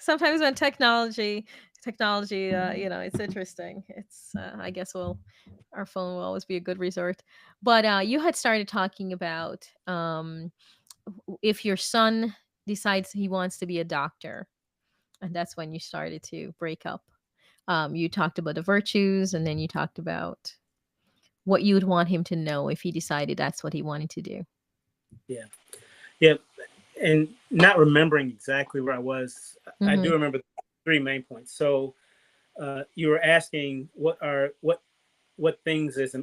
Sometimes when technology, it's interesting. It's I guess our phone will always be a good resort. But you had started talking about if your son decides he wants to be a doctor, and that's when you started to break up. You talked about the virtues, and then you talked about what you would want him to know if he decided that's what he wanted to do. Yeah. Yeah. And not remembering exactly where I was, I Mm-hmm. do remember the three main points. So you were asking what things is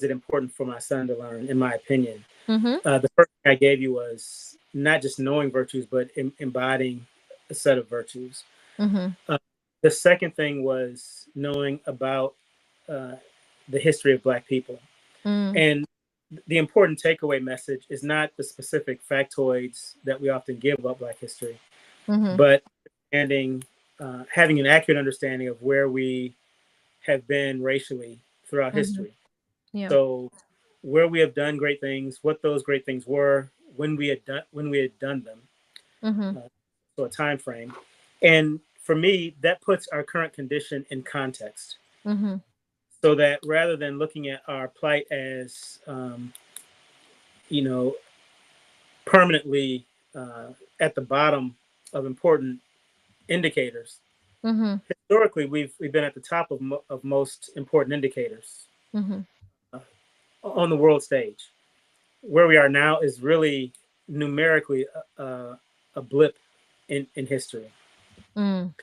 it important for my son to learn, in my opinion. Mm-hmm. The first thing I gave you was not just knowing virtues, but embodying a set of virtues. Mm-hmm. Uh, the second thing was knowing about uh, the history of Black people. Mm. And the important takeaway message is not the specific factoids that we often give about Black history, Mm-hmm. but having an accurate understanding of where we have been racially throughout Mm-hmm. history. Yeah. So, where we have done great things, what those great things were, when we had done them, Mm-hmm. so a time frame, and for me, that puts our current condition in context, Mm-hmm. so that rather than looking at our plight as you know permanently at the bottom of important indicators, Mm-hmm. historically we've been at the top of most important indicators Mm-hmm. uh, on the world stage. Where we are now is really numerically a blip in history. Mm.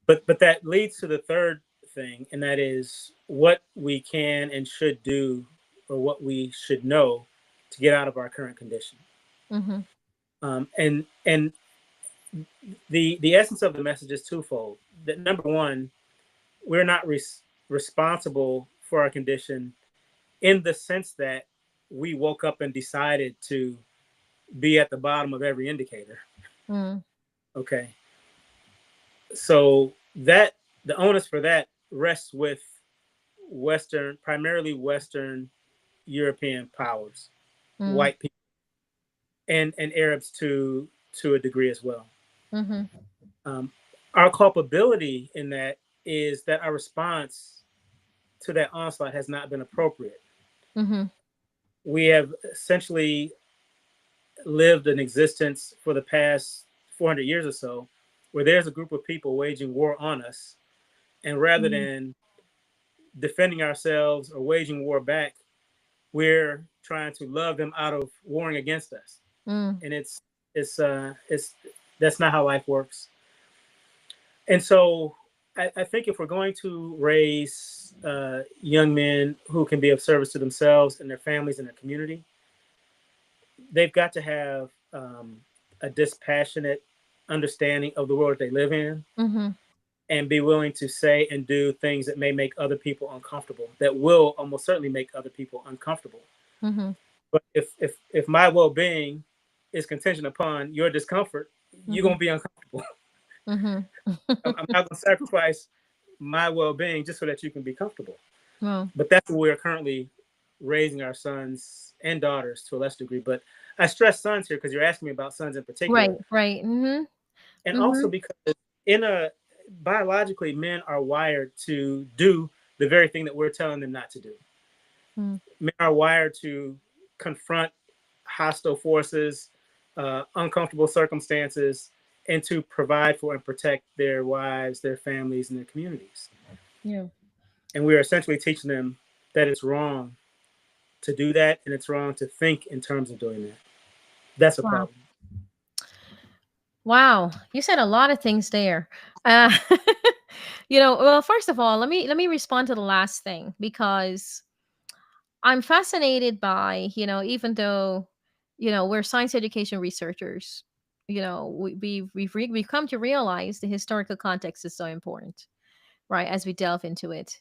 But that leads to the third thing, and that is what we can and should do, or what we should know to get out of our current condition. Mm-hmm. And the essence of the message is twofold. That number one, we're not responsible for our condition in the sense that we woke up and decided to be at the bottom of every indicator. Mm. Okay, so that the onus for that rests with primarily Western European powers, Mm. white people, and Arabs to a degree as well. Mm-hmm. Um, our culpability in that is that our response to that onslaught has not been appropriate. Mm-hmm. We have essentially lived an existence for the past 400 years or so where there's a group of people waging war on us, and rather Mm. than defending ourselves or waging war back, we're trying to love them out of warring against us. Mm. And it's that's not how life works. And so I think if we're going to raise young men who can be of service to themselves and their families and their community, they've got to have a dispassionate understanding of the world they live in, Mm-hmm. and be willing to say and do things that may make other people uncomfortable, that will almost certainly make other people uncomfortable. Mm-hmm. But if my well-being is contingent upon your discomfort, you're Mm-hmm. gonna be uncomfortable. Mm-hmm. I'm not gonna sacrifice my well-being just so that you can be comfortable. Well, But that's what we're currently raising our sons and daughters to a lesser degree. But I stress sons here because you're asking me about sons in right, particular, right. Mm-hmm. and Mm-hmm. also because in a biologically men are wired to do the very thing that we're telling them not to do. Mm. Men are wired to confront hostile forces, uncomfortable circumstances, and to provide for and protect their wives, their families, and their communities. Yeah. And we are essentially teaching them that it's wrong to do that, and it's wrong to think in terms of doing that. That's a Wow. problem. Wow. You said a lot of things there. Uh, well, first of all, let me respond to the last thing because I'm fascinated by, even though, we're science education researchers, we've come to realize the historical context is so important, right? As we delve into it.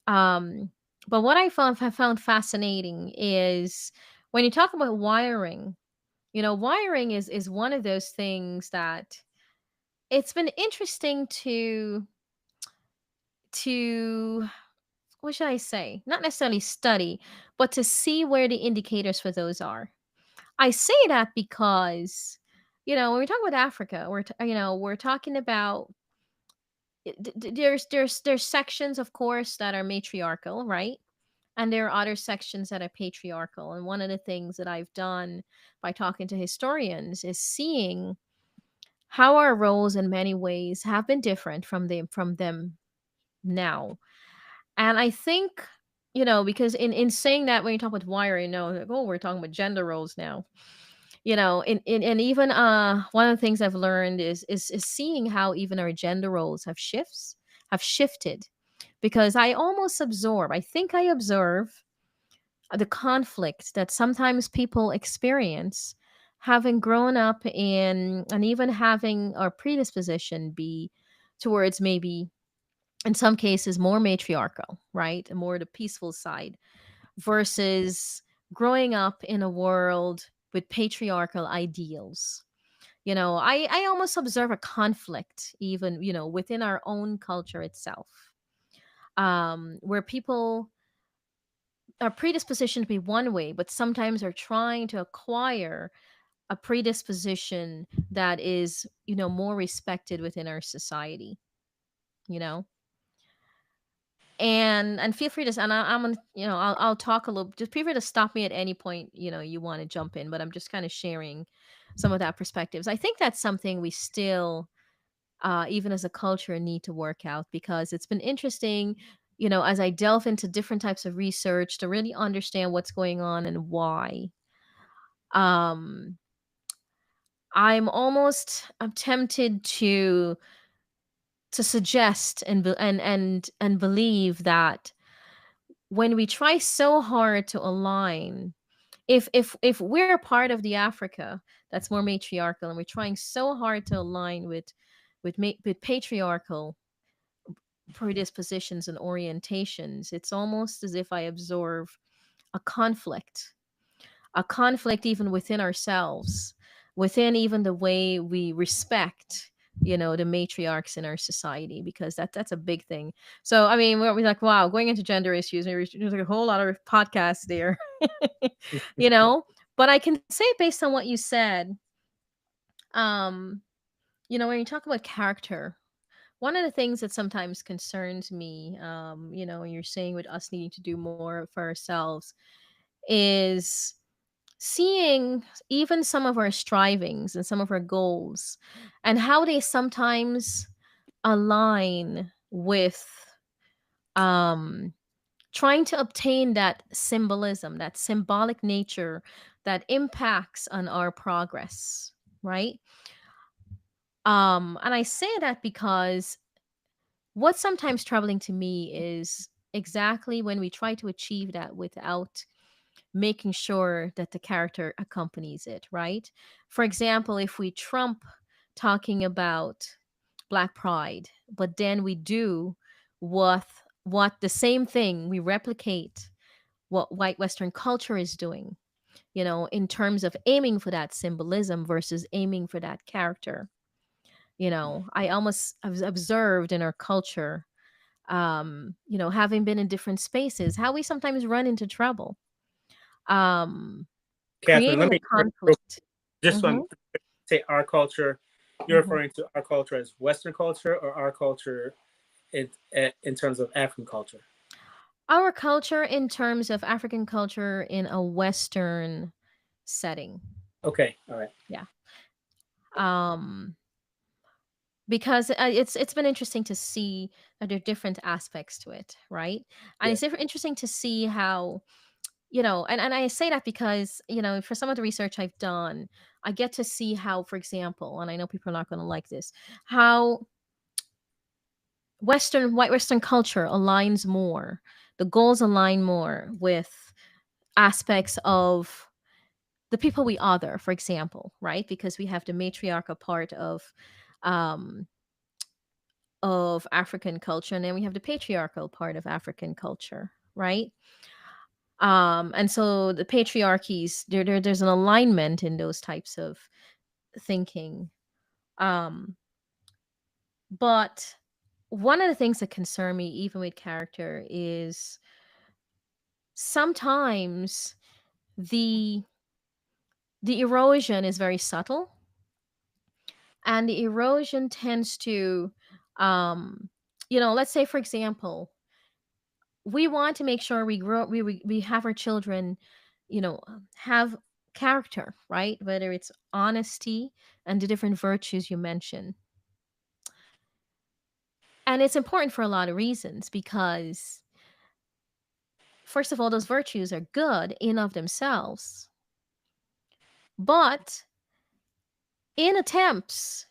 Um, but what have found fascinating is when you talk about wiring, wiring is one of those things that it's been interesting to what should I say? Not necessarily study, but to see where the indicators for those are. I say that because when we talk about Africa, we're talking about there's sections, of course, that are matriarchal, right? And there are other sections that are patriarchal. And one of the things that I've done by talking to historians is seeing how our roles in many ways have been different from them now. And I think, because in saying that, when you talk about wire, like, oh, we're talking about gender roles now. And even one of the things I've learned is seeing how even our gender roles have shifted, because I think I observe the conflict that sometimes people experience having grown up in, and even having our predisposition be towards, maybe in some cases, more matriarchal, right? More the peaceful side, versus growing up in a world with patriarchal ideals. I almost observe a conflict, even, within our own culture itself, where people are predispositioned to be one way, but sometimes are trying to acquire a predisposition that is, more respected within our society, you know? And feel free to, and I'm gonna, I'll talk a little. Just feel free to stop me at any point, you want to jump in. But I'm just kind of sharing some of that perspectives. I think that's something we still, even as a culture, need to work out, because it's been interesting, as I delve into different types of research to really understand what's going on and why. Um, I'm tempted to suggest and believe that when we try so hard to align, if we're part of the Africa that's more matriarchal, and we're trying so hard to align with patriarchal predispositions and orientations, it's almost as if I observe a conflict, even within ourselves, within even the way we respect, the matriarchs in our society, because that's a big thing. So I mean, we're like, wow, going into gender issues, maybe there's like a whole lot of podcasts there. you know but I can say, based on what you said, um when you talk about character, one of the things that sometimes concerns me, when you're saying with us needing to do more for ourselves, is seeing even some of our strivings and some of our goals, and how they sometimes align with, um trying to obtain that symbolism, that symbolic nature that impacts on our progress, right? And I say that because what's sometimes troubling to me is exactly when we try to achieve that without making sure that the character accompanies it, right? For example, if we trump talking about Black Pride, but then we do what the same thing, we replicate what white Western culture is doing, in terms of aiming for that symbolism versus aiming for that character. I almost have observed in our culture, having been in different spaces, how we sometimes run into trouble, um, Catherine, let creating a me conflict. just Hmm. one say our culture. You're Hmm. referring to our culture as Western culture, or our culture in terms of African culture? Our culture in terms of African culture in a Western setting. Okay, all right. Yeah. Um, because it's been interesting to see that there are different aspects to it, right? And Yeah. it's interesting to see how, and I say that because, for some of the research I've done, I get to see how, for example, and I know people are not going to like this, how white Western culture aligns more, the goals align more with aspects of the people we other, for example, right? Because we have the matriarchal part um of African culture, and then we have the patriarchal part of African culture, right? And so the patriarchies, there's an alignment in those types of thinking. Um, but one of the things that concern me, even with character, is sometimes the the erosion is very subtle, And the erosion tends to, um, let's say, for example, we want to make sure we have our children, have character, right? Whether it's honesty and the different virtues you mentioned. And it's important for a lot of reasons because, first of all, those virtues are good in of themselves. But in attempts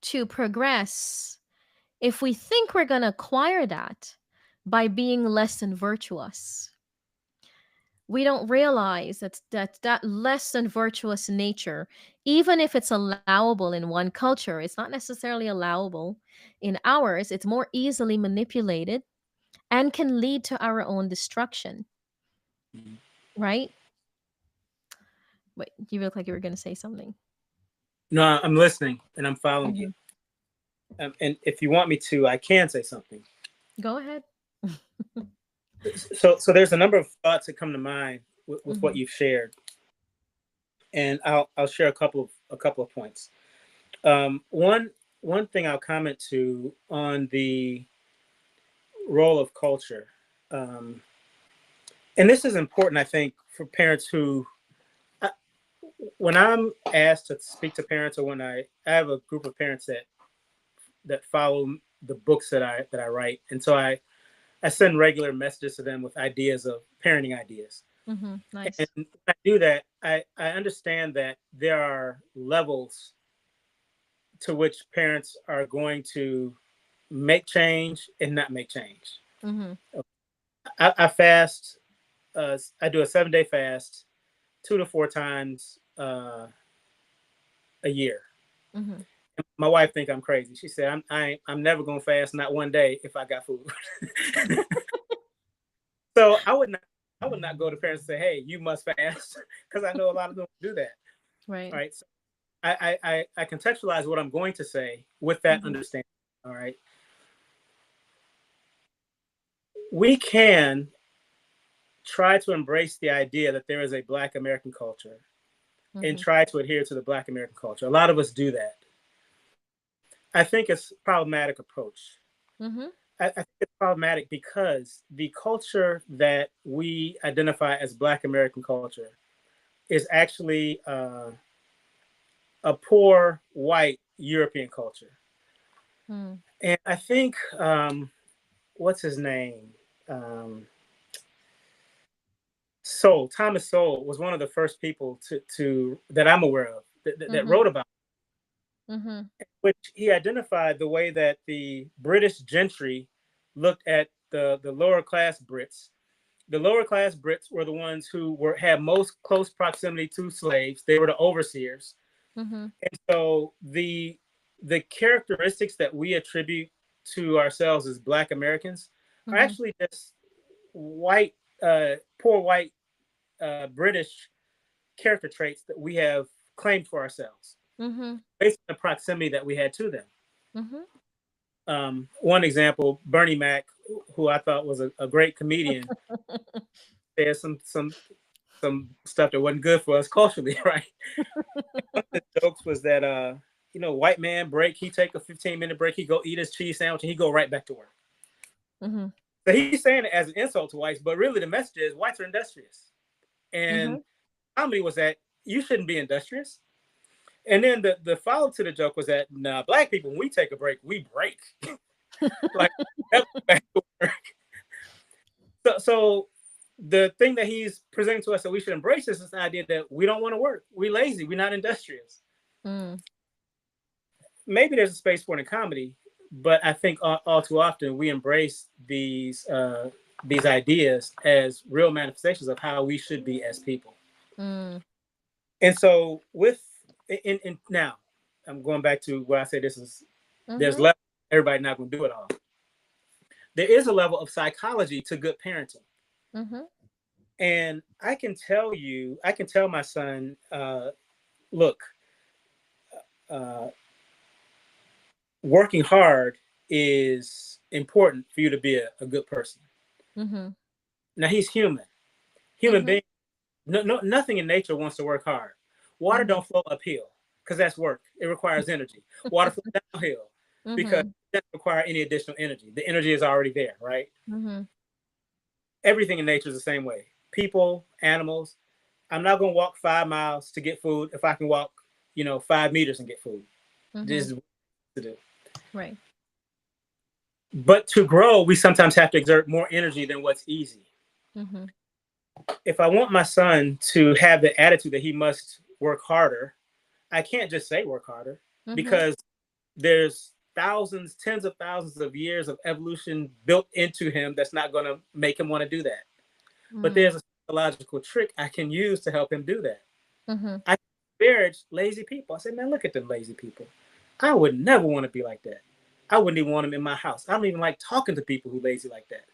to progress, if we think we're going to acquire that by being less than virtuous, we don't realize that less than virtuous nature, even if it's allowable in one culture, it's not necessarily allowable in ours. It's more easily manipulated and can lead to our own destruction, right? Wait, you look like you were going to say something. No, I'm listening and I'm following you. Mhm. And if you want me to, I can say something. Go ahead. So there's a number of thoughts that come to mind with what Mhm. you've shared, and I'll share a couple of points. One thing I'll comment to on the role of culture, um, and this is important, I think, for parents who, I, when I'm asked to speak to parents, or when I have a group of parents that follow the books that I write, and so I send regular messages to them with ideas of parenting ideas. Mhm. And Nice. when I do that, I understand that there are levels to which parents are going to make change and not make change. Mhm. I fast. I do a 7-day fast, 2 to 4 times a year. Mhm. My wife think I'm crazy. She said I'm never gonna fast not one day if I got food. So I would not go to parents and say, hey, you must fast, because I know a lot of them do that. All Right. right. So I contextualize what I'm going to say with that Mhm. understanding. All right. We can try to embrace the idea that there is a Black American culture and Mhm. try to adhere to the Black American culture. A lot of us do that. I think it's a problematic approach. Mhm. I think it's problematic because the culture that we identify as Black American culture is actually a poor white European culture. Mm. And I think, what's his name? Um, Thomas Sowell was one of the first people to that I'm aware of that Mhm. wrote about, Mhm. which he identified the way that the British gentry looked at the lower class Brits. The lower class Brits were the ones who had most close proximity to slaves. They were the overseers. Mhm. And so the characteristics that we attribute to ourselves as Black Americans are Mhm. actually just white, poor white British character traits that we have claimed for ourselves Mhm. based on the proximity that we had to them. Mhm. One example, Bernie Mac, who I thought was a great comedian, said some stuff that wasn't good for us culturally, right? One of the jokes was that white man break, he take a 15-minute break, he go eat his cheese sandwich, and he go right back to work. Mhm. So he's saying it as an insult to whites, but really the message is whites are industrious. And Mhm. comedy was that you shouldn't be industrious. And then the follow to the joke was that nah, Black people, when we take a break, we break. Like never back to work. So the thing that he's presenting to us that we should embrace is this idea that we don't want to work. We lazy. We're not industrious. Mm. Maybe there's a space for it in comedy, but I think all too often we embrace these ideas as real manifestations of how we should be as people. Mm. And so in now, I'm going back to where I say there's Mhm. level. Everybody not going to do it all. There is a level of psychology to good parenting. Mhm. And I can tell my son, look, uh, working hard is important for you to be a good person. Mhm. Now he's human. Human Mhm. being, no, nothing in nature wants to work hard. Water Mhm. don't flow uphill. because that's work. It requires energy. Water flows downhill because Mhm. it doesn't require any additional energy. The energy is already there, right? Mhm. Everything in nature is the same way. People, animals. I'm not going to walk 5 miles to get food if I can walk, 5 meters and get food. This Mhm. is what to do. Right. But to grow, we sometimes have to exert more energy than what's easy. Mhm. If I want my son to have the attitude that he must work harder, I can't just say work harder Mhm. because there's thousands, tens of thousands of years of evolution built into him that's not going to make him want to do that. But Mm. there's a psychological trick I can use to help him do that. Mhm. I disparage lazy people. I say, man, look at them lazy people. I would never want to be like that. I wouldn't even want them in my house. I don't even like talking to people who lazy like that.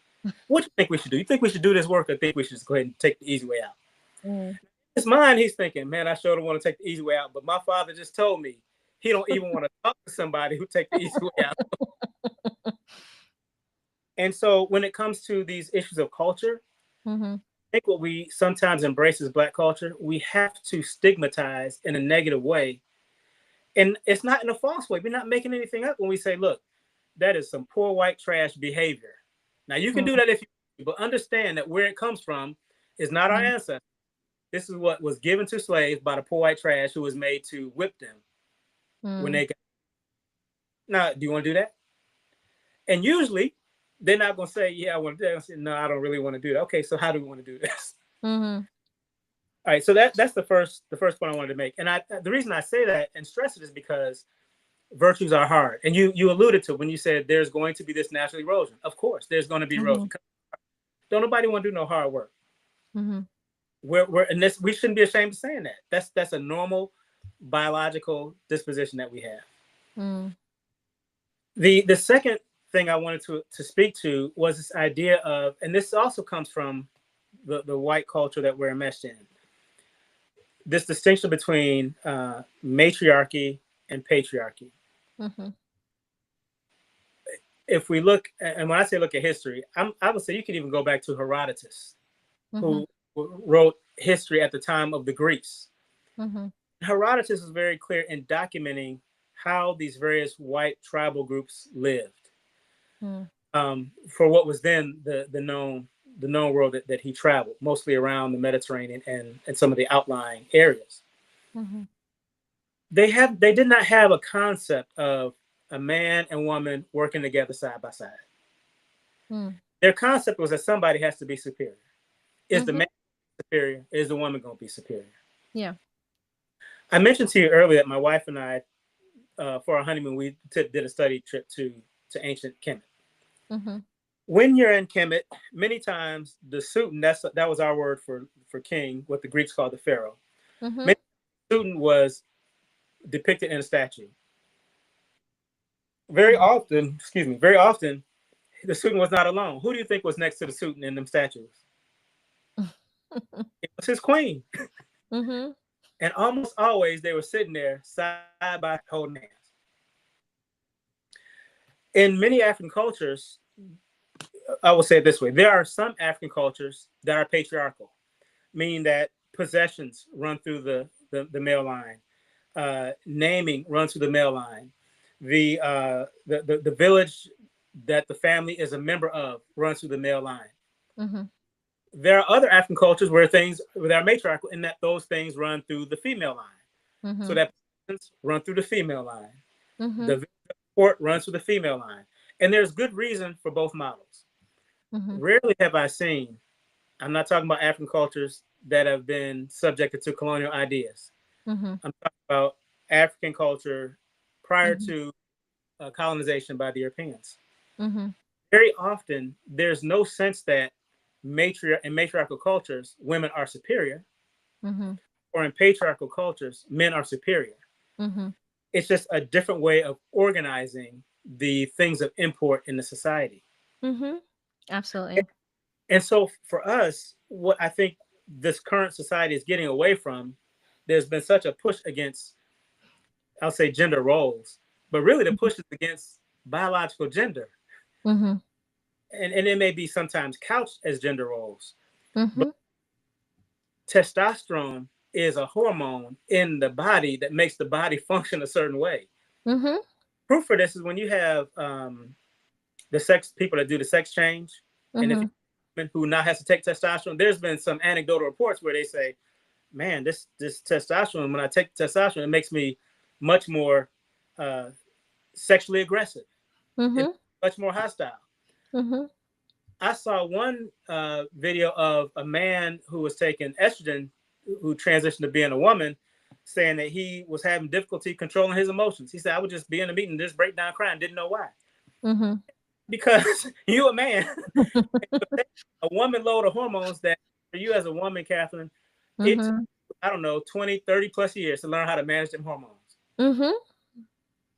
What do you think we should do? You think we should do this work or think we should just go ahead and take the easy way out? Mm. His mind, he's thinking, man, I sure don't want to take the easy way out. But my father just told me he don't even want to talk to somebody who take the easy way out. And so when it comes to these issues of culture, Mhm. I think what we sometimes embrace as Black culture, we have to stigmatize in a negative way. And it's not in a false way. We're not making anything up when we say, look, that is some poor white trash behavior. Now, you can do Mhm. that if you, but understand that where it comes from is not our Mhm. ancestors. This is what was given to slaves by the poor white trash who was made to whip them when Mm. they got. Now, do you want to do that? And usually they're not going to say, yeah, I want to do that. Say, no, I don't really want to do that. Okay, so how do we want to do this? Mhm. All right, so that's the first point I wanted to make. And the reason I say that and stress it is because virtues are hard. And you alluded to when you said there's going to be this natural erosion. Of course, there's going to be erosion. Mhm. Don't nobody want to do no hard work. Mhm. And this we shouldn't be ashamed of saying that. That's a normal biological disposition that we have. Mm. The second thing I wanted to speak to was this idea of, and this also comes from the white culture that we're enmeshed in, this distinction between matriarchy and patriarchy. Mhm. If we look, and when I say look at history, I would say you could even go back to Herodotus, Mhm. who wrote history at the time of the Greeks. Mhm. Herodotus is very clear in documenting how these various white tribal groups lived, Mm. for what was then the known world that he traveled, mostly around the Mediterranean and some of the outlying areas. Mhm. They did not have a concept of a man and woman working together side by side. Mm. Their concept was that somebody has to be superior. Is the Mhm. man superior? Is the woman going to be superior? Yeah. I mentioned to you earlier that my wife and I, for our honeymoon, we did a study trip to ancient Kemet. Mhm. When you're in Kemet, many times the Sutan, that was our word for king, what the Greeks called the pharaoh. Mhm. Many Sutan was depicted in a statue. Mhm. Very often, the Sutan was not alone. Who do you think was next to the Sutan in them statues? It was his queen. Mhm. And almost always they were sitting there side by holding hands. In many African cultures, I will say it this way: there are some African cultures that are patriarchal, meaning that possessions run through the male line, naming runs through the male line, the village that the family is a member of runs through the male line. Mhm. There are other African cultures where things that are matriarchal in that those things run through the female line. So Mhm. that run through the female line. Mhm. The support runs through the female line. And there's good reason for both models. Mhm. Rarely have I seen, I'm not talking about African cultures that have been subjected to colonial ideas. Mhm. I'm talking about African culture prior Mhm. to colonization by the Europeans. Mhm. Very often, there's no sense that in matriarchal cultures, women are superior, Mhm. or in patriarchal cultures, men are superior. Mhm. It's just a different way of organizing the things of import in the society. Mhm. Absolutely. And so for us, what I think this current society is getting away from, there's been such a push against, I'll say, gender roles, but really the Mhm. push is against biological gender. Mhm. And it may be sometimes couched as gender roles, but Mhm. testosterone is a hormone in the body that makes the body function a certain way. Mhm. Proof for this is when you have the sex people that do the sex change, and if Mhm. you who now has to take testosterone, there's been some anecdotal reports where they say, "Man, this testosterone, when I take testosterone, it makes me much more uh, sexually aggressive. It's Mhm. much more hostile." Mhm. I saw one video of a man who was taking estrogen, who transitioned to being a woman, saying that he was having difficulty controlling his emotions. He said, "I would just be in a meeting, just break down crying, didn't know why." Mhm. Because you a man, a woman load of hormones that for you as a woman, Catherine, it took, Mhm. I don't know, 20, 30 plus years to learn how to manage them hormones. Mhm.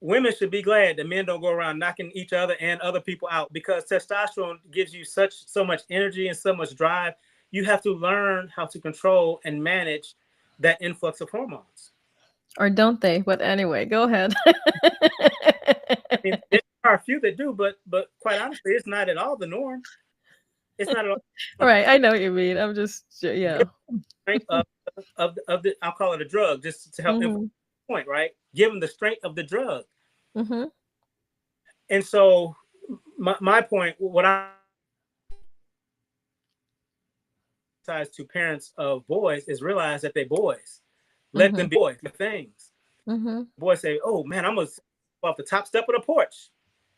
Women should be glad that men don't go around knocking each other and other people out, because testosterone gives you so much energy and so much drive. You have to learn how to control and manage that influx of hormones. Or don't they? But anyway, go ahead. I mean, there are a few that do, but quite honestly, it's not at all the norm. It's not at all. Right, I know what you mean. I'm just yeah. Give strength of the, I'll call it a drug, just to help Mhm. point, right? Give them the strength of the drug. Mhm. And so my point, what I emphasize to parents of boys is realize that they're boys. Let them Mhm. be boys, the things. Mhm. Boys say, "Oh man, I'm gonna off the top step of the porch."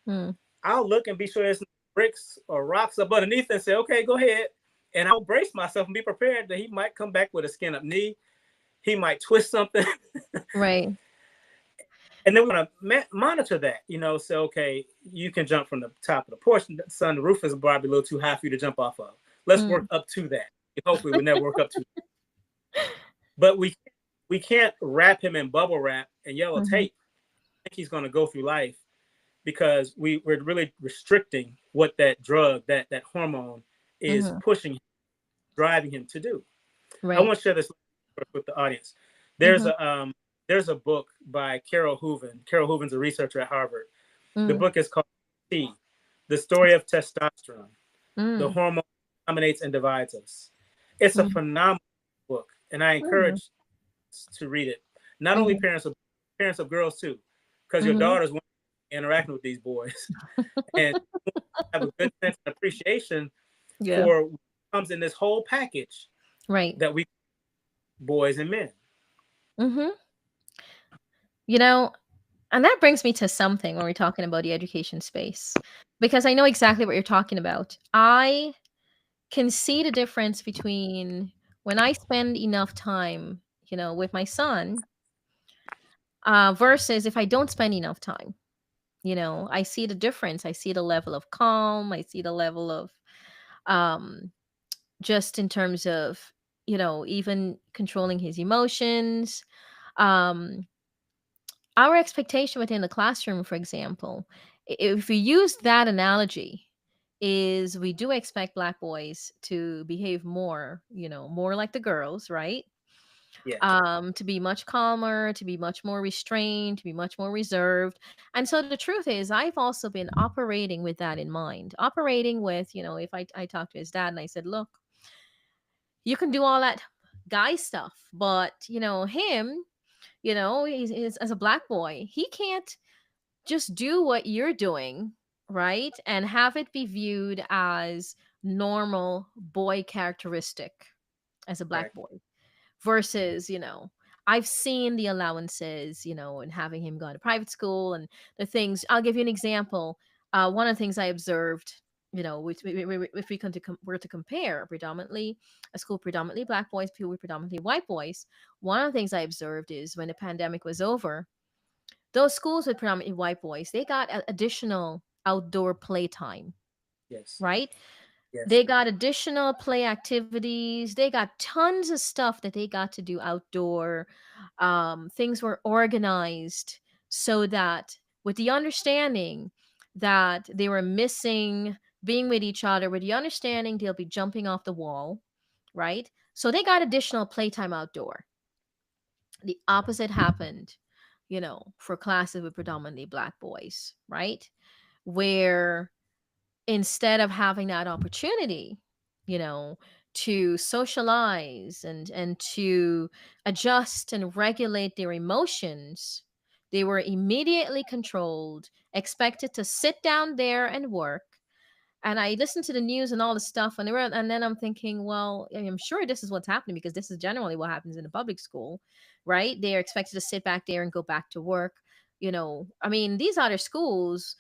Mm. I'll look and be sure there's no bricks or rocks up underneath and say, "Okay, go ahead." And I'll brace myself and be prepared that he might come back with a skin up knee. He might twist something. Right. And then we want to monitor that, say, okay, you can jump from the top of the porch. Son, the roof is probably a little too high for you to jump off of. Let's work Mm. up to that. Hopefully, we never work up to. But we can't wrap him in bubble wrap and yellow Mhm. tape. I think he's going to go through life because we're really restricting what that drug, that hormone, is Mhm. pushing, driving him to do. I Right. want to share this with the audience. There's Mhm. a book by Carol Hooven. Carol Hooven's a researcher at Harvard. The Mm. book is called T, The Story of Testosterone, The Mm. Hormone Dominates and Divides Us. It's a Mm. phenomenal book, and I Mm. encourage to read it. Not only Mhm. parents of girls too, because your Mhm. daughters want to interacting with these boys and have a good sense of appreciation Yeah. for what comes in this whole package Right. that we boys and men. Mhm. You know, and that brings me to something when we're talking about the education space, because I know exactly what you're talking about. I can see the difference between when I spend enough time, with my son, versus if I don't spend enough time. I see the difference. I see the level of calm. I see the level of, um, just in terms of, even controlling his emotions. Um, our expectation within the classroom, for example, if we use that analogy, is we do expect black boys to behave more, more like the girls, right? Yeah. To be much calmer, to be much more restrained, to be much more reserved. And so the truth is, I've also been operating with that in mind. Operating with, if I talked to his dad and I said, look, you can do all that guy stuff, but, him, he's as a black boy, he can't just do what you're doing, right? And have it be viewed as normal boy characteristic as a Right. black boy versus, I've seen the allowances, and having him go to private school and the things. I'll give you an example. One of the things I observed, if we were to compare predominantly a school predominantly black boys with predominantly white boys, one of the things I observed is when the pandemic was over, those schools with predominantly white boys, they got additional outdoor playtime, Yes. right? Yes. They got additional play activities. They got tons of stuff that they got to do outdoor. Things were organized so that, with the understanding that they were missing being with each other, with the understanding they'll be jumping off the wall, right? So they got additional playtime outdoor. The opposite happened, for classes with predominantly black boys, right? Where instead of having that opportunity, you know, to socialize and to adjust and regulate their emotions, they were immediately controlled, expected to sit down there and work. And I listened to the news and all the stuff, and and then I'm thinking, well, I'm sure this is what's happening because this is generally what happens in a public school, right? They are expected to sit back there and go back to work. I mean, these other schools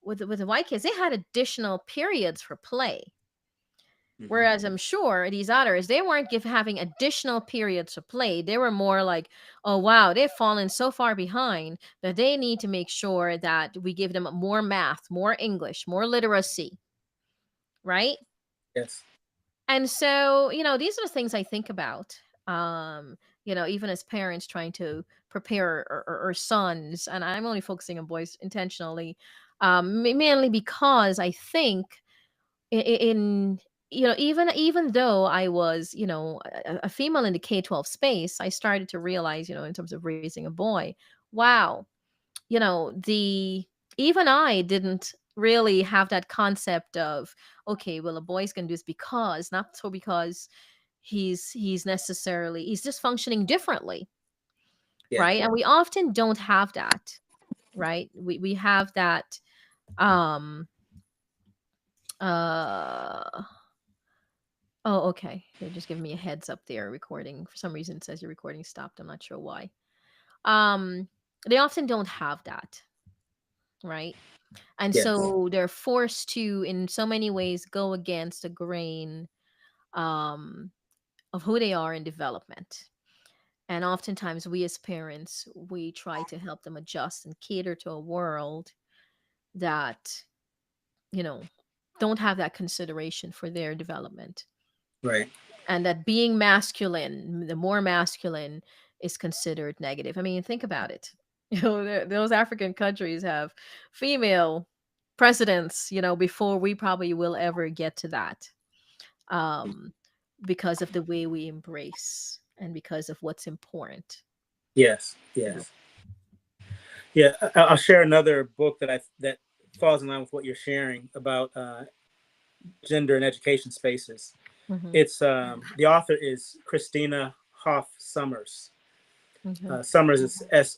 with the white kids, they had additional periods for play. Mhm. Whereas I'm sure these others, they weren't having additional periods to play. They were more like, oh, wow, they've fallen so far behind that they need to make sure that we give them more math, more English, more literacy, right? Yes. And so, these are the things I think about. Even as parents trying to prepare our sons, and I'm only focusing on boys intentionally, mainly because I think in even though I was a female in the K-12 space, I started to realize, in terms of raising a boy, wow, the even I didn't really have that concept of, okay, well, a boy's gonna do this because, not so because he's just functioning differently, Yeah. right? And we often don't have that, right? We have that um uh oh, okay, they're just giving me a heads up there. Recording, for some reason, it says your recording stopped. I'm not sure why. um they often don't have that, right? And Yes. so they're forced to, in so many ways, go against the grain um, of who they are in development. And oftentimes, we as parents, we try to help them adjust and cater to a world that, you know, don't have that consideration for their development. Right. And that being masculine, the more masculine, is considered negative. I mean, think about it. Those African countries have female presidents, before we probably will ever get to that, um, because of the way we embrace and because of what's important. Yes. Yeah. Yes. Yeah. I'll share another book that falls in line with what you're sharing about gender and education spaces. Hmm. It's the author is Christina Hoff Sommers. Okay. Sommers is Sommers,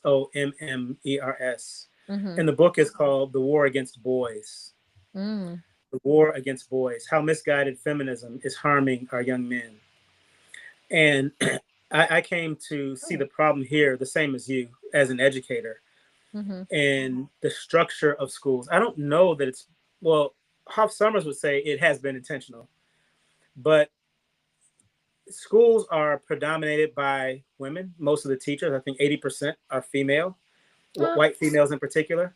Hmm. and the book is called "The War Against Boys." Mm. The war against boys. How misguided feminism is harming our young men. And I came to see the problem here the same as you, as an educator, Hmm. and the structure of schools. I don't know that it's, well, Hoff Sommers would say it has been intentional, but schools are predominated by women. Most of the teachers, I think 80% are female, Uh, white females in particular.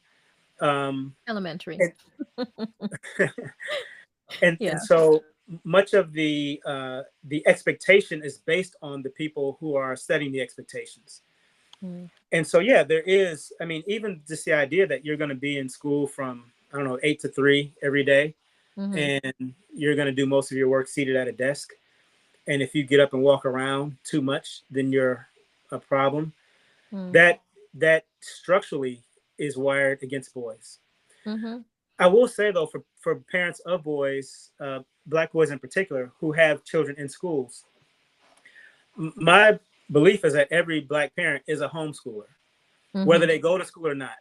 Um, elementary. and, and Yeah. so much of the expectation is based on the people who are setting the expectations. Mm. And so yeah, there is, I mean, even just the idea that you're going to be in school from, I don't know, 8 to 3 every day, Hmm. and you're going to do most of your work seated at a desk, and if you get up and walk around too much, then you're a problem. Mm. That structurally is wired against boys. Hmm. I will say though, for parents of boys, black boys in particular, who have children in schools, my belief is that every black parent is a homeschooler, whether Hmm. they go to school or not.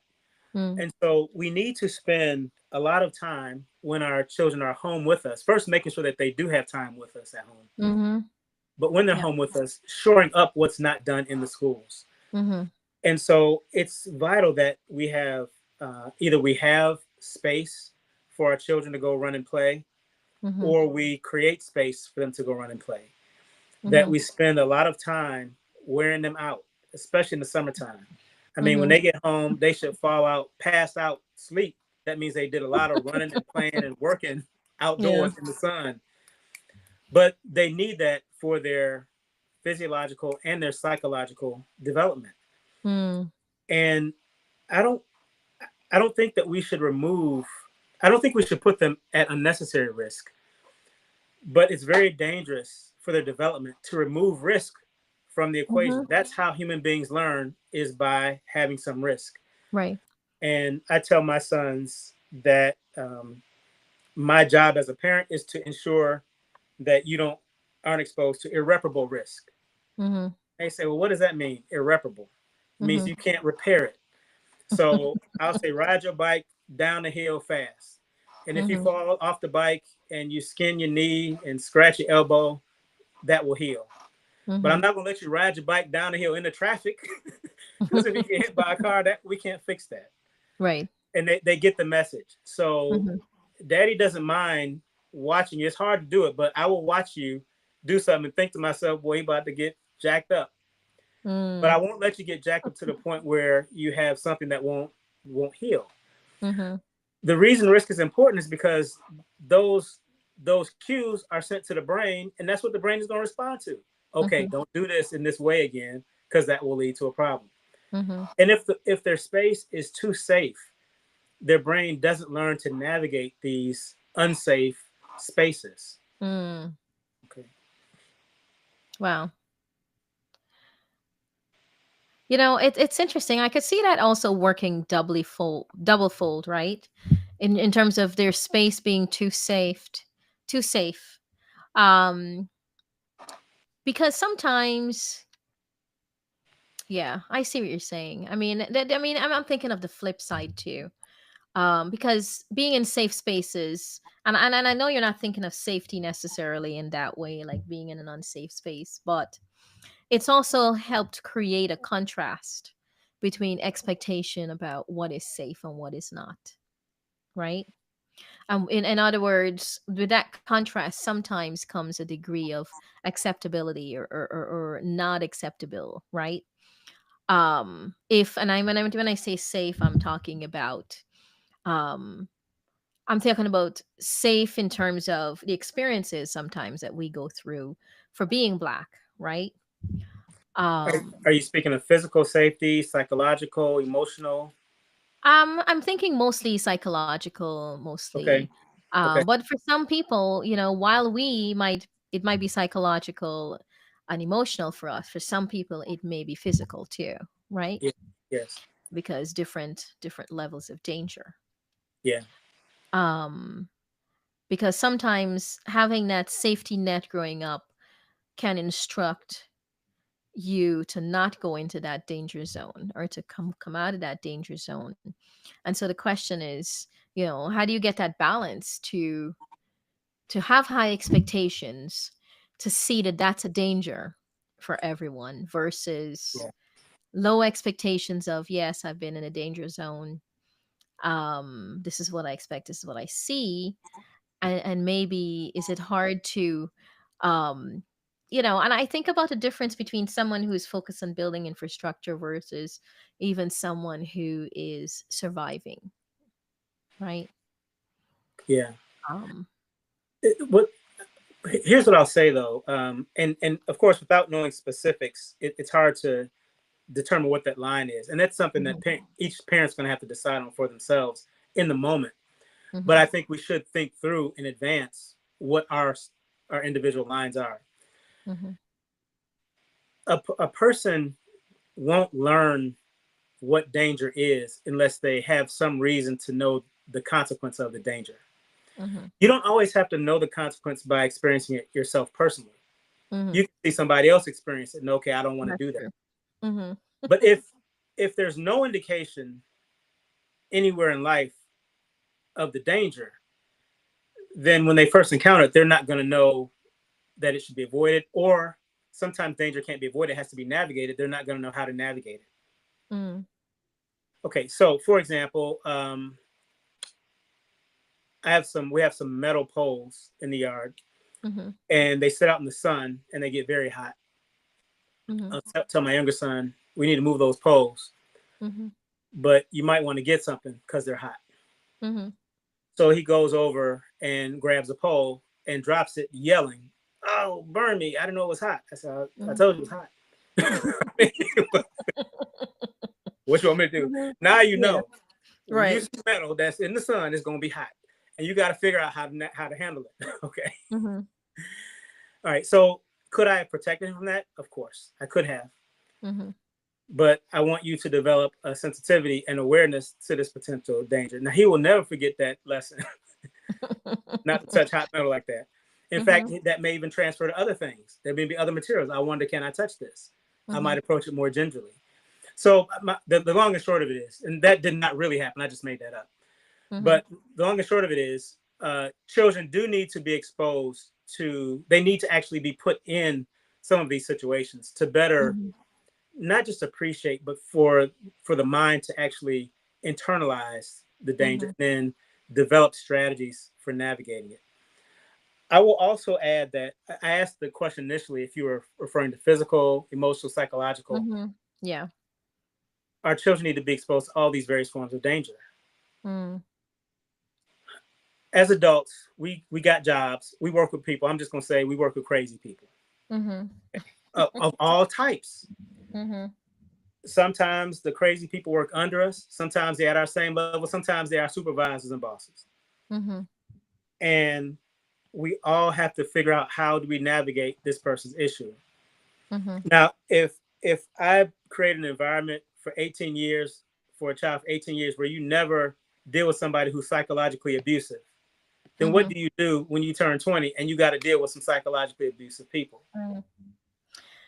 Mm. And so we need to spend a lot of time when our children are home with us, first making sure that they do have time with us at home, Hmm. but when they're Yeah. home with us, shoring up what's not done in the schools. Hmm. And so it's vital that we have either we have space for our children to go run and play, Hmm. or we create space for them to go run and play. That Hmm. we spend a lot of time wearing them out, especially in the summertime. I mean, when Hmm. they get home, they should fall out, pass out, sleep. That means they did a lot of running and playing and working Yeah. outdoors in the sun. But they need that for their physiological and their psychological development. Mm. And I don't I don't think that we should remove I don't think we should put them at unnecessary risk, but it's very dangerous for their development to remove risk from the equation. Hmm. That's how human beings learn, is by having some risk. Right. And I tell my sons that my job as a parent is to ensure that you don't aren't exposed to irreparable risk. Mm-hmm. They say, well, what does that mean? Irreparable. It means Mm-hmm. you can't repair it. So I'll say, ride your bike down the hill fast. And if you Mm-hmm. fall off the bike and you skin your knee and scratch your elbow, that will heal. But I'm Mm-hmm. not going to let you ride your bike down the hill in the traffic because if you get hit by a car, that we can't fix that. Right. And they get the message. So Mm-hmm. daddy doesn't mind watching you. It's hard to do it, but I will watch you do something and think to myself, boy, he about to get jacked up. But I Mm. won't let you get jacked up to the point where you have something that won't heal. Mm-hmm. The reason risk is important is because those those cues are sent to the brain, and that's what the brain is going to respond to. Okay, Mm-hmm. don't do this in this way again, because that will lead to a problem. Mm-hmm. And if their space is too safe, their brain doesn't learn to navigate these unsafe spaces. Mm. Okay. Wow. It's interesting. I could see that also working double fold, right? In terms of their space being too safe. Um, because sometimes, yeah, I see what you're saying. I'm thinking of the flip side too. Because being in safe spaces, and I know you're not thinking of safety necessarily in that way, like being in an unsafe space, but it's also helped create a contrast between expectation about what is safe and what is not, right? In other words, with that contrast sometimes comes a degree of acceptability or not acceptable, right? If and I when I say safe, um I'm talking about safe in terms of the experiences sometimes that we go through for being black, right? Um, Are you speaking of physical safety, psychological, emotional? I'm thinking mostly psychological, mostly. Okay. Okay. But for some people, while it might be psychological and emotional for us. For some people, it may be physical too, right? Yeah. Yes. Because different levels of danger. Yeah. Um, because sometimes having that safety net growing up can instruct you to not go into that danger zone or to come out of that danger zone. And so the question is, how do you get that balance to have high expectations, to see that that's a danger for everyone versus Yeah. low expectations of, yes, I've been in a danger zone. This is what I expect, this is what I see. And maybe is it hard to um and I think about the difference between someone who's focused on building infrastructure versus even someone who is surviving, right? Yeah. um What here's what I'll say though, and of course, without knowing specifics, it's hard to determine what that line is, and that's something that mhm, each parent's going to have to decide on for themselves in the moment. But mhm, I think we should think through in advance what our individual lines are. mhm, A person won't learn what danger is unless they have some reason to know the consequence of the danger. mhm, You don't always have to know the consequence by experiencing it yourself personally. mhm. You can see somebody else experience it and okay, I don't want to That's do that. true. Mhm, But if there's no indication anywhere in life of the danger, then when they first encounter it, they're not going to know that it should be avoided, or sometimes danger can't be avoided, it has to be navigated. They're not going to know how to navigate it. mm, Okay, so for example, we have some metal poles in the yard, mhm, and they sit out in the sun and they get very hot. mhm, I'll tell my younger son we need to move those poles, mhm, but you might want to get something because they're hot. mhm, So he goes over and grabs a pole and drops it, yelling, "Oh, burn me! I didn't know it was hot." I said, "I mhm. told you it was hot." What you want me to do? Mhm. Now you Yeah, know when you right. see metal that's in the sun, it's going to be hot, and you got to figure out how to handle it. Okay. Mhm, All right. So could I have protected him from that? Of course, I could have, mhm. but I want you to develop a sensitivity and awareness to this potential danger. Now he will never forget that lesson, not to touch hot metal like that. In fact, Mhm. that may even transfer to other things. There may be other materials. I wonder, can I touch this? I might Mhm. approach it more gingerly. So the long and short of it is, and that did not really happen. I just made that up. Mhm. But the long and short of it is, children do need to be exposed to. They need to actually be put in some of these situations to better Mhm. not just appreciate, but for the mind to actually internalize the danger Mhm. and then develop strategies for navigating it. I will also add that I asked the question initially if you were referring to physical, emotional, psychological. Mhm. Yeah. Our children need to be exposed to all these various forms of danger. Mm. As adults, we got jobs. We work with people. I'm just going to say we work with crazy people Mhm. of all types. Mhm. Sometimes the crazy people work under us. Sometimes they're at our same level. Sometimes they are supervisors and bosses. Mhm. And we all have to figure out how do we navigate this person's issue. Mhm. Now, if I create an environment for 18 years for a child for 18 years where you never deal with somebody who's psychologically abusive, then what Mhm. do you do when you turn 20 and you got to deal with some psychologically abusive people Mm.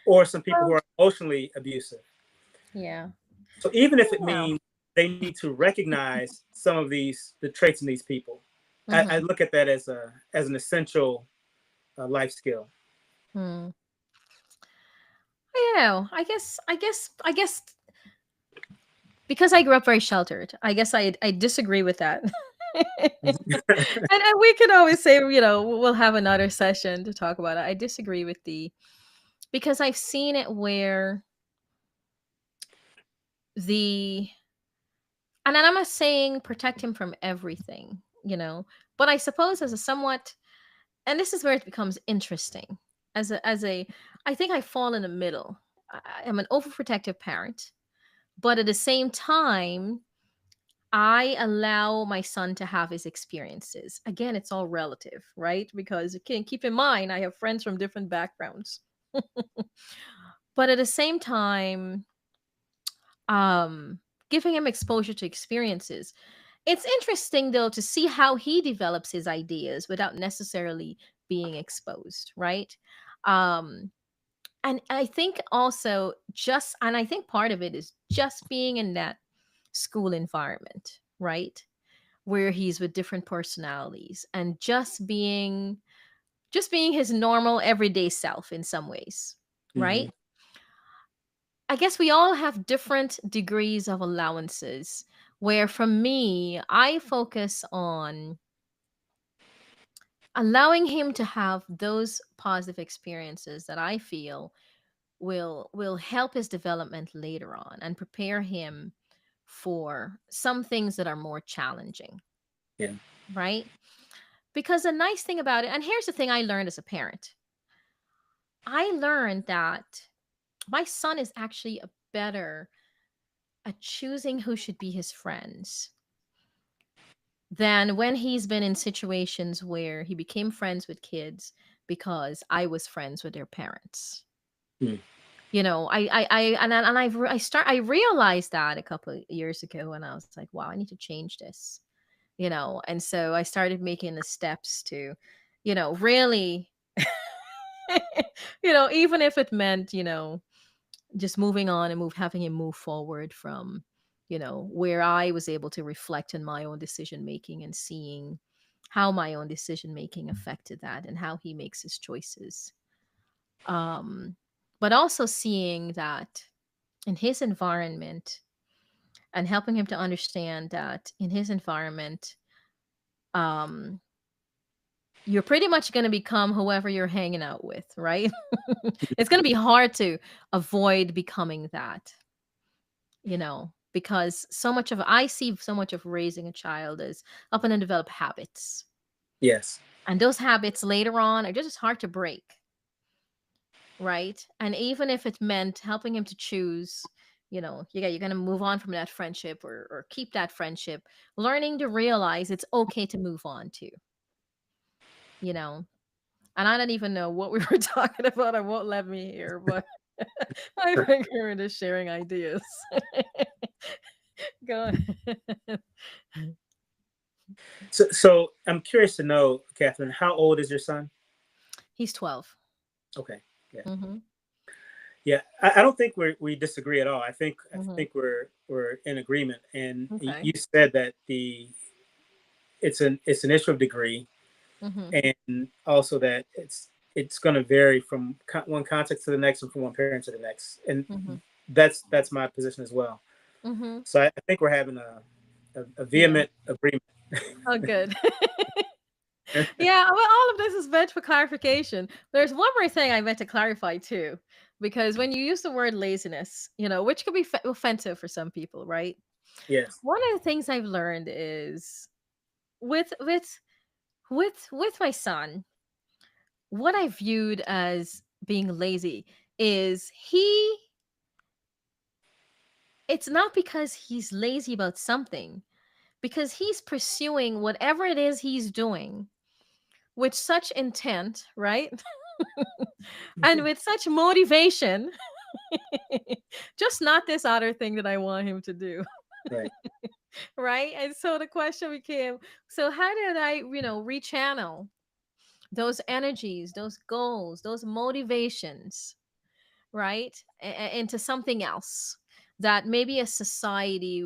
or some people who Well, are emotionally abusive? yeah. So even if it Yeah. means they need to recognize some of the traits in these people, I Mhm. look at that as an essential life skill. Mm. Yeah. I guess because I grew up very sheltered. I guess I disagree with that. And we can always say, we'll have another session to talk about it. I disagree with the because I've seen it where the and I'm not saying protect him from everything, but I suppose as a somewhat and this is where it becomes interesting. As a I think I fall in the middle. I am an overprotective parent, but at the same time, I allow my son to have his experiences. Again, it's all relative, right? Because you can keep in mind I have friends from different backgrounds. But at the same time, um giving him exposure to experiences. It's interesting though to see how he develops his ideas without necessarily being exposed, right? Um and I think also just and I think part of it is just being in that school environment, right? Where he's with different personalities and just being his normal everyday self in some ways, Mm-hmm. right? I guess we all have different degrees of allowances. Where for me, I focus on allowing him to have those positive experiences that I feel will help his development later on and prepare him for some things that are more challenging, Yeah. right? Because the nice thing about it, and here's the thing I learned as a parent. I learned that my son is actually a better at choosing who should be his friends than when he's been in situations where he became friends with kids because I was friends with their parents. Mm. I realized that a couple of years ago when I was like, wow, I need to change this. And so I started making the steps to, really, even if it meant, just moving on and having him move forward from where I was able to reflect on my own decision making and seeing how my own decision making affected that and how he makes his choices. um but also seeing that in his environment and helping him to understand that in his environment, um you're pretty much going to become whoever you're hanging out with, right? It's going to be hard to avoid becoming that, because I see so much of raising a child as helping them develop habits. Yes. And those habits later on are just hard to break, right? And even if it meant helping him to choose, you're going to move on from that friendship or keep that friendship, learning to realize it's okay to move on too, you know? And I don't even know what we were talking about. I won't let me hear, but I think we were just sharing ideas. Go ahead. So I'm curious to know, Catherine, how old is your son? He's 12. Okay. Yeah. Mm-hmm. Yeah. I don't think we disagree at all. I Mm-hmm. think we're in agreement. And Okay. you said that it's an issue of degree, Mm-hmm. and also that it's going to vary from one context to the next and from one parent to the next. And Mm-hmm. that's my position as well. Mm-hmm. So I think we're having a Yeah. vehement agreement. Oh, good. Yeah, well, all of this is meant for clarification. There's one more thing I meant to clarify too, because when you use the word laziness, which could be offensive for some people, right? Yes. One of the things I've learned is with my son, what I viewed as being lazy is it's not because he's lazy about something, because he's pursuing whatever it is he's doing with such intent, right? And with such motivation, just not this other thing that I want him to do. Right. Right. And so the question became, so how did I, rechannel those energies, those goals, those motivations, right, into something else that maybe a society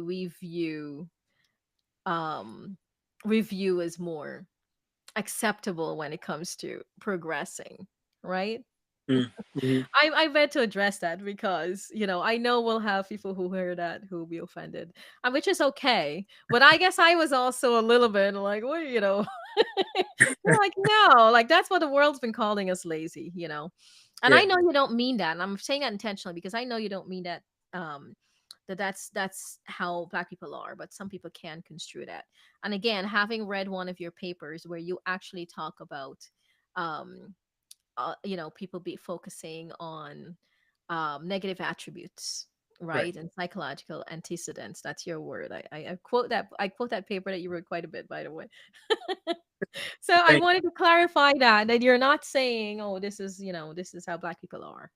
um we view as more acceptable when it comes to progressing, right? Mm-hmm. I meant to address that because I know we'll have people who hear that who will be offended, which is okay. But I guess I was also a little bit like, what, They're like, no, like that's what the world's been calling us lazy. And I Yeah. know you don't mean that, and I'm saying that intentionally because I know you don't mean that. That's how Black people are, but some people can construe that. And again, having read one of your papers where you actually talk about um people be focusing on negative attributes, Right. right, and psychological antecedents. That's your word. I quote that paper that you wrote quite a bit, by the way. So I Thank wanted to clarify that you're not saying, oh, this is how Black people are,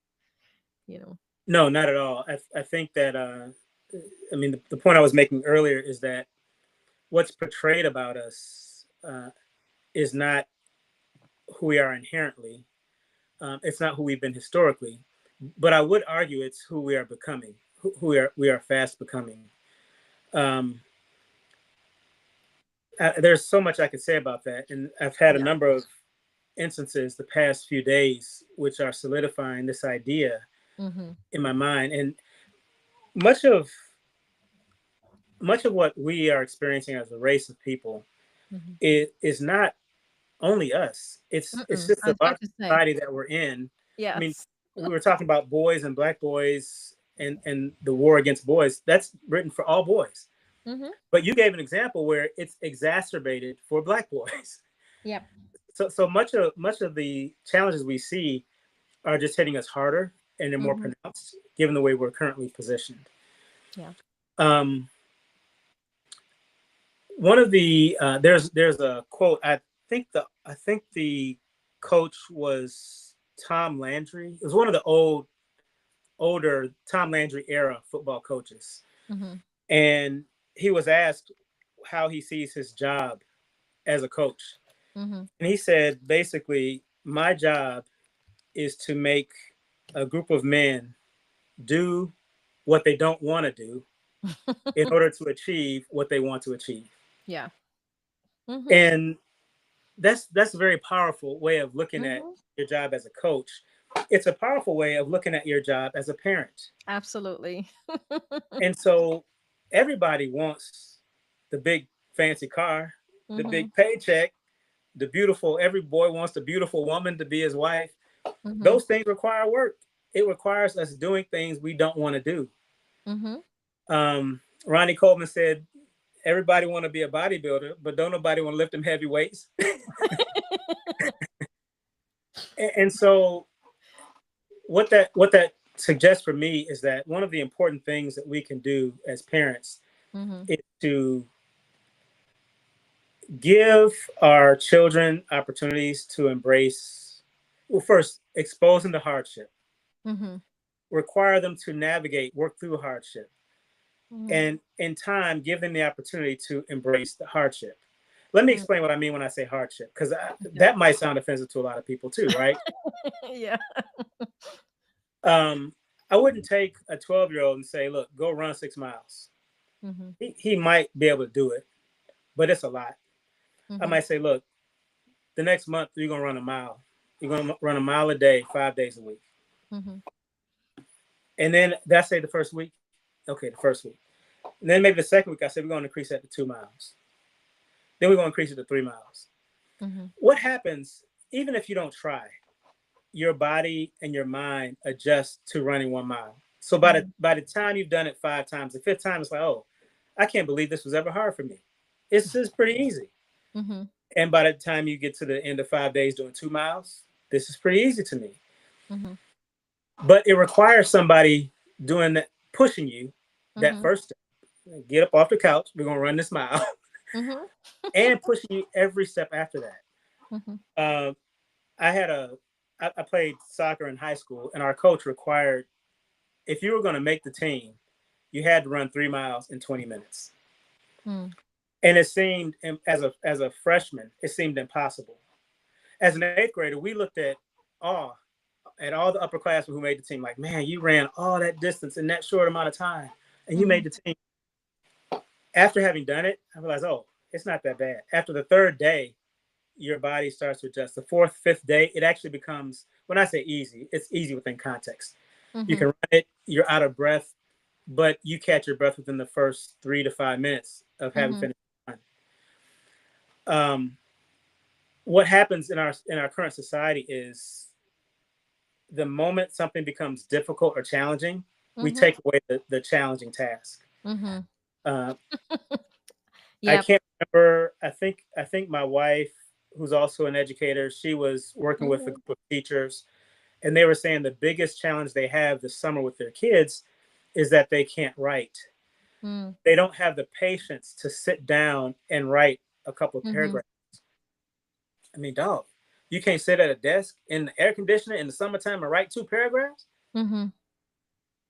you know No, not at all. I think that I mean the point I was making earlier is that what's portrayed about us is not who we are inherently. It's not who we've been historically, but I would argue it's who we are becoming, who we are fast becoming. Um, there's so much I could say about that, and I've had a yeah. number of instances the past few days which are solidifying this idea Mm-hmm. in my mind. And much of much of what we are experiencing as a race of people Mm-hmm. is not only us. It's just I the was about large to say, society that we're in. I mean, yes. we were talking about boys and black boys and the war against boys. That's written for all boys. Mm-hmm. But you gave an example where it's exacerbated for black boys. Yep. So much of the challenges we see are just hitting us harder and they're more Mm-hmm. pronounced given the way we're currently positioned. Yeah. Um, One of the there's a quote. I think the coach was Tom Landry. It was one of the older Tom Landry era football coaches, Mm-hmm. and he was asked how he sees his job as a coach, Mm-hmm. and he said basically, my job is to make a group of men do what they don't want to do in order to achieve what they want to achieve. Yeah. Mm-hmm. And that's a very powerful way of looking at Mm-hmm. your job as a coach. It's a powerful way of looking at your job as a parent. Absolutely. And so everybody wants the big fancy car, the Mm-hmm. big paycheck, the beautiful, every boy wants the beautiful woman to be his wife. Mm-hmm. Those things require work. It requires us doing things we don't want to do. Mm-hmm. Ronnie Coleman said, everybody want to be a bodybuilder, but don't nobody want to lift them heavy weights. And so what that suggests for me is that one of the important things that we can do as parents Mm-hmm. is to give our children opportunities to embrace, well, first expose them to hardship, Mm-hmm. require them to navigate, work through hardship, Mm-hmm. and in time give them the opportunity to embrace the hardship. Let me Mm, explain what I mean when I say hardship, because okay. that might sound offensive to a lot of people too, right? Yeah. Um, I wouldn't take a 12-year-old and say, "Look, go run 6 miles." Mhm. He might be able to do it, but it's a lot. I Mhm. might say, "Look, the next month you're gonna run a mile. You're gonna run a mile a day, 5 days a week." Mhm. And then that's say the first week. Okay, the first week. And then maybe the second week, I said we're going to increase that to 2 miles. Then we're going to increase it to 3 miles. Mhm. What happens, even if you don't try, your body and your mind adjust to running 1 mile. So Mhm. by the time you've done it 5 times, the fifth time, it's like, oh, I can't believe this was ever hard for me. It's just pretty easy. Mhm. And by the time you get to the end of 5 days doing 2 miles, this is pretty easy to me. Mhm. But it requires somebody doing that, pushing you that Mhm. first step. Get up off the couch. We're gonna run this mile, Mhm. and pushing you every step after that. Mhm. Uh, I had I played soccer in high school, and our coach required if you were going to make the team, you had to run 3 miles in 20 minutes. Mm. And it seemed, as a freshman, it seemed impossible. As an eighth grader, we looked all at all the upperclassmen who made the team. Like, man, you ran all that distance in that short amount of time, and you made Mhm. the team. After having done it, I realized, oh, it's not that bad. After the third day, your body starts to adjust. The fourth, fifth day, it actually becomes, when I say easy, it's easy within context. You Mhm. can run it, you're out of breath, but you catch your breath within the first 3 to 5 minutes of having Mhm. finished the run. What happens in our current society is the moment something becomes difficult or challenging, we Mhm. take away the challenging task. Mhm. Uh, I Yep. can't remember. I think my wife, who's also an educator, she was working with a Mhm. group of teachers, and they were saying the biggest challenge they have this summer with their kids is that they can't write. Mm. They don't have the patience to sit down and write a couple of Mhm. paragraphs. I mean, dog, you can't sit at a desk in the air conditioner in the summertime and write 2 paragraphs. Mhm.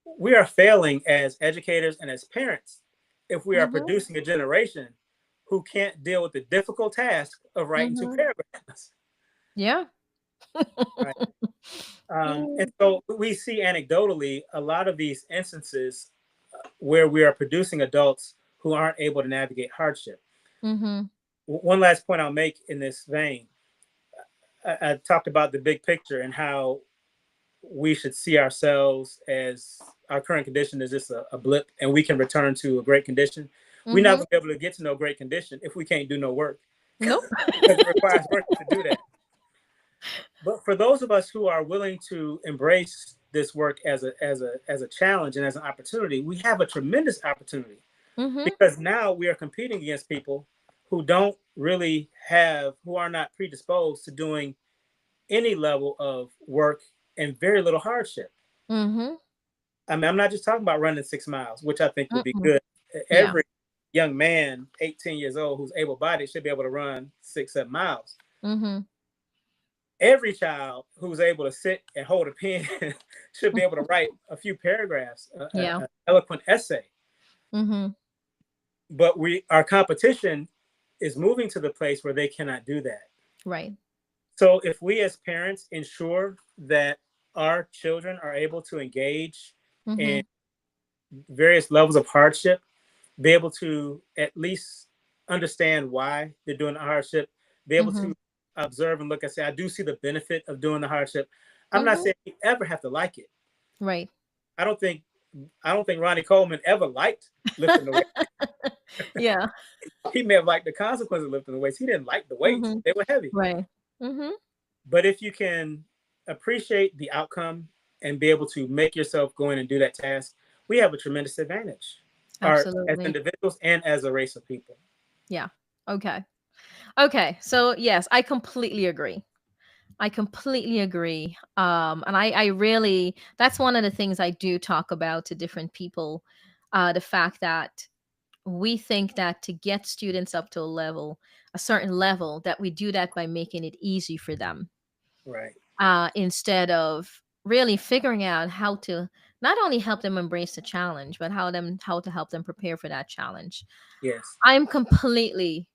We are failing as educators and as parents if we are Mhm. producing a generation who can't deal with the difficult task of writing two Mhm. paragraphs. Yeah. Right. And Mm. so we see anecdotally a lot of these instances where we are producing adults who aren't able to navigate hardship. Mhm. One last point I'll make in this vein, I talked about the big picture and how we should see ourselves as our current condition is just a blip and we can return to a great condition. We're not Mhm. going to be able to get to no great condition if we can't do no work Nope. because it requires work to do that. But for those of us who are willing to embrace this work as a challenge and as an opportunity, we have a tremendous opportunity Mhm. because now we are competing against people who don't really have, who are not predisposed to doing any level of work and very little hardship. Mhm. I mean, I'm not just talking about running 6 miles, which I think would be Mm-mm. good. Yeah. Every young man, 18 years old, who's able bodied should be able to run 6, 7 miles. Mhm. Every child who's able to sit and hold a pen should be able to write a few paragraphs, Yeah. an eloquent essay. Mhm. But our competition is moving to the place where they cannot do that. Right. So if we as parents ensure that our children are able to engage in Mhm. various levels of hardship, be able to at least understand why they're doing the hardship, be able Mhm. to observe and look and say, I do see the benefit of doing the hardship. I'm not Mhm. saying you ever have to like it. Right. I don't think I don't think Ronnie Coleman ever liked lifting the weight. Yeah. He may have liked the consequences of lifting the weights. He didn't like the weights. Mhm. They were heavy. Right. Mhm. But if you can appreciate the outcome and be able to make yourself go in and do that task, we have a tremendous advantage. Our as Absolutely. individuals and as a race of people. Yeah. Okay. Okay. So yes, I completely agree. I completely agree. And I really, that's one of the things I do talk about to different people. The fact that we think that to get students up to a certain level, that we do that by making it easy for them, Right. instead of really figuring out how to not only help them embrace the challenge, but how to help them prepare for that challenge. Yes. I'm completely.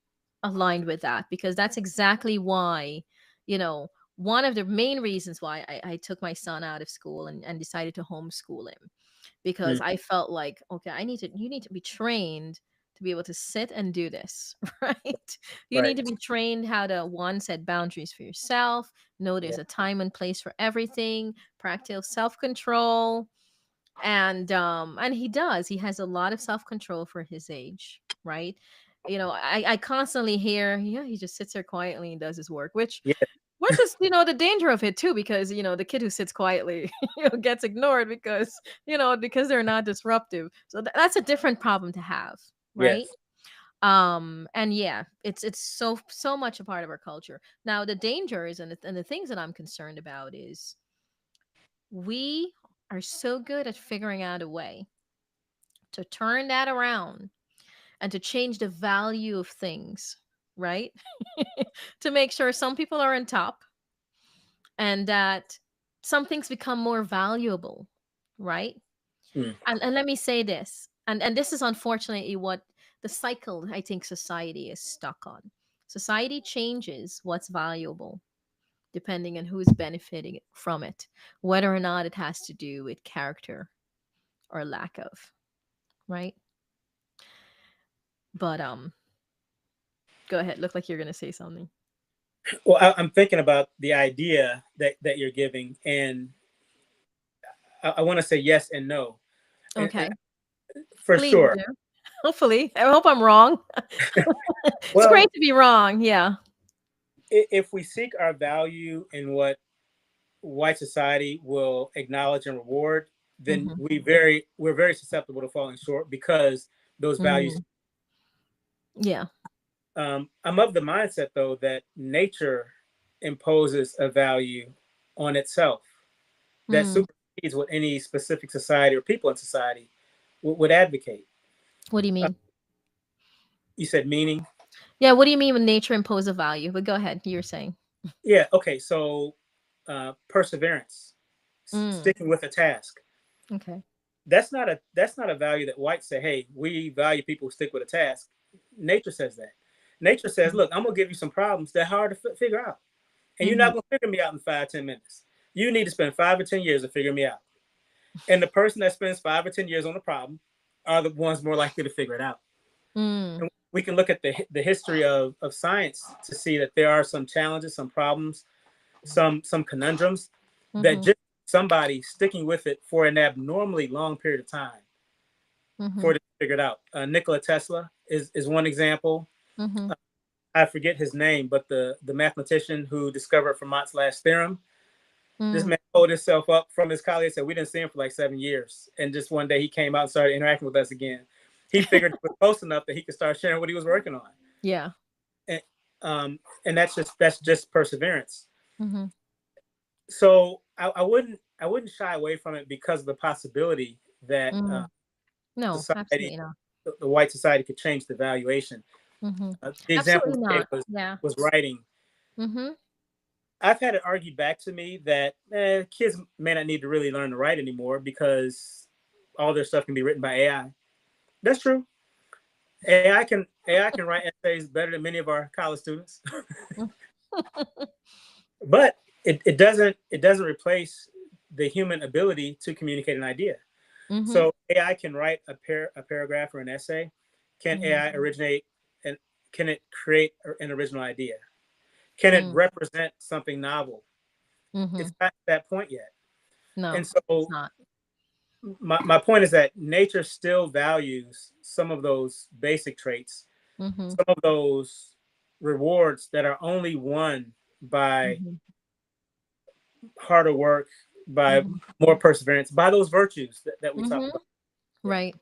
aligned with that, because that's exactly why, you know, one of the main reasons why I took my son out of school and decided to homeschool him, because Mm, I felt like, okay, you need to be trained to be able to sit and do this, right? You need right. to be trained how to, one, set boundaries for yourself, know Yeah. there's a time and place for everything, practice self-control. And he does. He has a lot of self-control for his age, right? I constantly hear, yeah, he just sits there quietly and does his work, Yeah. which is, the danger of it too, because the kid who sits quietly gets ignored because because they're not disruptive. So that's a different problem to have, right? Yes. And yeah, it's so much a part of our culture. Now the dangers and the things that I'm concerned about is we are so good at figuring out a way to turn that around and to change the value of things, right? To make sure some people are on top and that some things become more valuable, right? Mm, And let me say this, and this is unfortunately what the cycle I think society is stuck on. Society changes what's valuable depending on who's benefiting from it, whether or not it has to do with character or lack of, right? But go ahead. Look like you're gonna say something. well, I'm thinking about the idea that you're giving, and I want to say yes and no, and Okay, for please sure. do. Hopefully, I hope I'm wrong. It's great Well, to be wrong. Yeah. if we seek our value in what white society will acknowledge and reward, then Hmm. we're very susceptible to falling short because those values. Mm, yeah. I'm of the mindset though that nature imposes a value on itself that Mm. supersedes what any specific society or people in society would advocate. What do you Uh, mean? you said meaning. Yeah. What do you mean when nature impose a value? But go ahead. You were saying. Yeah. Okay. So perseverance, Mm. sticking with a task. Okay. That's not a value that whites say. Hey, we value people who stick with a task. Nature says that. Nature says, look, I'm gonna give you some problems that are hard to figure out, and you're Mm-hmm. not gonna figure me out in 5, 10 minutes. You need to spend 5 or 10 years to figure me out. And the person that spends 5 or 10 years on the problem are the ones more likely to figure it out. Mm. And we can look at the history of science to see that there are some challenges, some problems, some conundrums that Mm-hmm. just somebody sticking with it for an abnormally long period of time Mm-hmm. for it to figure it out. Nikola Tesla is one example. Mm-hmm. Uh, I forget his name, but the mathematician who discovered Fermat's last theorem. This Mm. man pulled himself up from his college and said, we didn't see him for like 7 years. And just one day he came out and started interacting with us again. He figured it was close enough that he could start sharing what he was working on. Yeah. And, and that's just perseverance. Mm-hmm. So I wouldn't shy away from it because of the possibility that Mm. No, society, absolutely not. the white society could change the valuation. Mm-hmm. The example Absolutely you gave not. Yeah. was writing. Mm-hmm. I've had it argued back to me that kids may not need to really learn to write anymore because all their stuff can be written by AI. That's true. AI can write essays better than many of our college students, but it doesn't replace the human ability to communicate an idea. Mm-hmm. So AI can write a paragraph or an essay. Can Mm-hmm. AI originate and can it create an original idea? Can it Mm. represent something novel? Mm-hmm. It's not at that point yet. And No, it's so not. my point is that nature still values some of those basic traits, Mm-hmm. some of those rewards that are only won by Mm-hmm. harder work, by Mm-hmm. more perseverance, by those virtues that we talk Mm-hmm. about. Yeah. Right.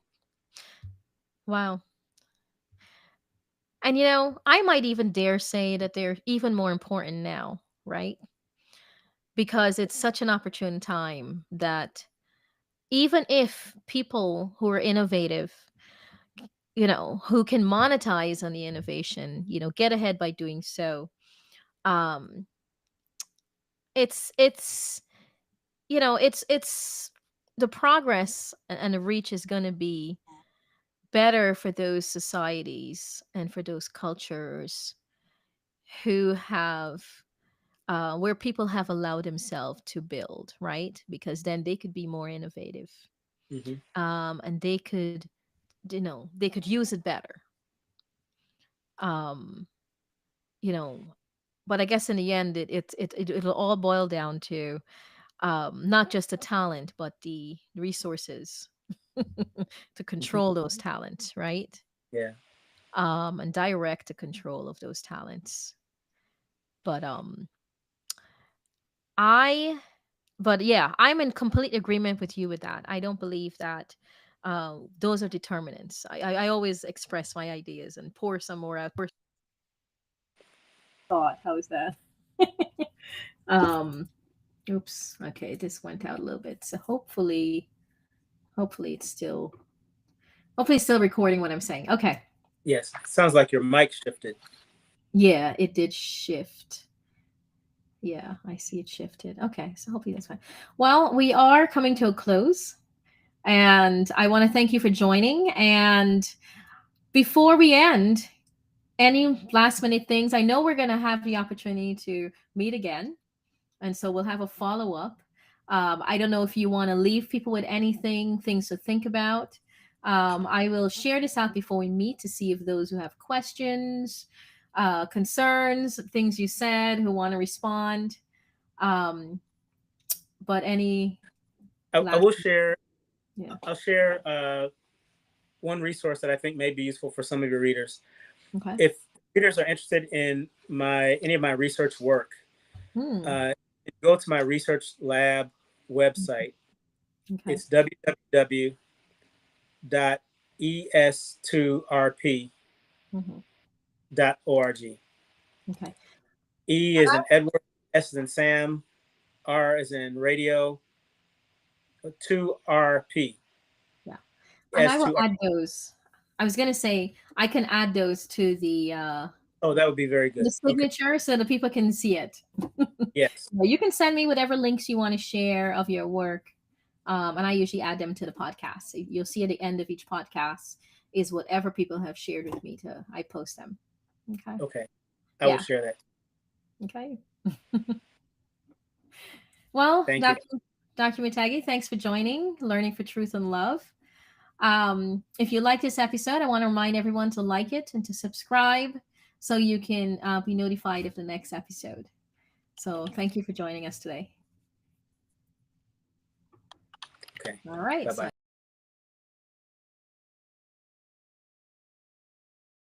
Wow. And I might even dare say that they're even more important now, right? Because it's such an opportune time that even if people who are innovative, who can monetize on the innovation, get ahead by doing so, um, it's it's the progress and the reach is going to be better for those societies and for those cultures who have where people have allowed themselves to build, right? Because then they could be more innovative, Hmm. and they could, they could use it better. Um, you know, but I guess in the end, it'll all boil down to not just the talent, but the resources to Hmm. control those talents, right? Yeah. And direct the control of those talents. But I, but yeah, I'm in complete agreement with you with that. I don't believe that those are determinants. I always express my ideas and pour some more out. Thought, how's that? um, oops. Okay, this went out a little bit. So hopefully it's still, hopefully it's still recording what I'm saying. Okay. Yes. Sounds like your mic shifted. Yeah, it did shift. Yeah, I see it shifted. Okay, so hopefully that's fine. Well, we are coming to a close, and I want to thank you for joining. And before we end, any last minute things? I know we're going to have the opportunity to meet again, and so we'll have a follow up. I don't know if you want to leave people with anything, things to think about. I will share this out before we meet to see if those who have questions, concerns, things you said, who want to respond. Um, but any I last, will share. yeah, I'll share one resource that I think may be useful for some of your readers. okay. If readers are interested in any of my research work, Hmm. go to my research lab website. Okay. It's www.es2rp.org. Hmm. Okay. E is in Edward, S is in Sam, R is in radio, 2RP. Yeah. And I will S2R. add those. I was gonna say I can add those Oh, that would be very the good. Okay. signature so that people can see it. Yes. Yeah, you can send me whatever links you want to share of your work. And I usually add them to the podcast. So you'll see at the end of each podcast is whatever people have shared with me to I post them. Okay. Okay. I will Yeah. share that. Okay. Well, Thank you. Dr. Mitagi, thanks for joining Learning for Truth and Love. If you like this episode, I want to remind everyone to like it and to subscribe so you can be notified of the next episode. So thank you for joining us today. Okay. All right. Bye So bye.